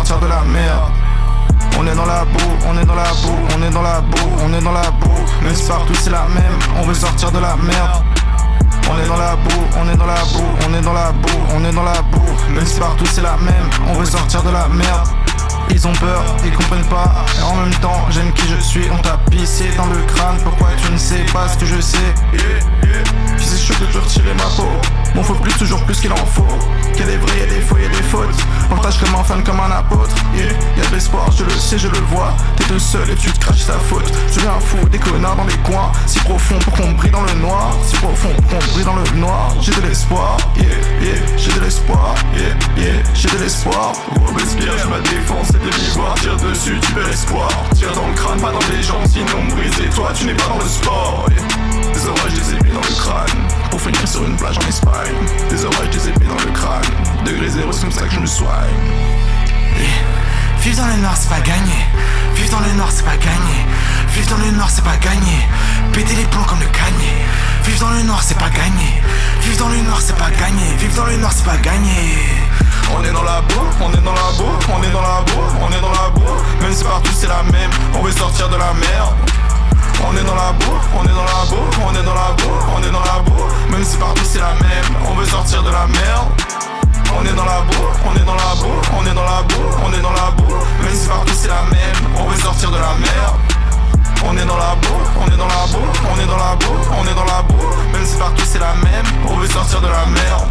sortir de la merde. On est dans la boue, on est dans la boue, on est dans la boue, on est dans la boue. Mais c'est partout c'est la même, on veut sortir de la merde. On est dans la boue, on est dans la boue, on est dans la boue, on est dans la boue. Mais c'est partout c'est la même, on veut sortir de la merde. Ils ont peur, ils comprennent pas. Et en même temps, j'aime qui je suis. On t'a pissé dans le crâne, pourquoi tu ne sais pas ce que je sais? Tu sais, je peux te retirer ma peau. Bon, faut plus, toujours plus qu'il en faut. Qu'il y a des vrais, y'a des faux, y'a des fautes. Partage comme un fan, comme un apôtre. Y'a de l'espoir, je le sais, je le vois. T'es tout seul et tu te craches ta faute. Je viens fou, des connards dans les coins. Si profond pour qu'on brille dans le noir. Si profond pour qu'on brille dans le noir. J'ai de l'espoir, j'ai de l'espoir, j'ai de l'espoir. Robespierre, je ma défense et de l'ivoire. Tire dessus, tu perds espoir. Tire dans le crâne, pas dans les jambes, sinon brisé. Toi, tu n'es pas dans le sport. Des orages, des épées dans le crâne. Pour finir sur une plage en Espagne. Des orages, des épées dans le crâne. Degré zéro, c'est comme ça que je me soigne. Vivre dans le nord c'est pas gagner. Vivre dans le nord c'est pas gagner. Vivre dans le nord c'est pas gagner. Péter les plombs comme le cagné. Vivre dans le nord c'est pas gagner. Vivre dans le nord c'est pas gagner. Vivre dans le nord c'est pas gagner. On est dans la boue, on est dans la boue, on est dans la boue, on est dans la boue. Même si partout c'est la même, on veut sortir de la merde. On est dans la boue, on est dans la boue, on est dans la boue, on est dans la boue. Même si partout c'est la même, on veut sortir de la merde. On est dans la boue, on est dans la boue, on est dans la boue, on est dans la boue. Même si partout c'est la même, on veut sortir de la merde. On est dans la boue, on est dans la boue, on est dans la boue, on est dans la boue. Même si partout c'est la même, on veut sortir de la merde.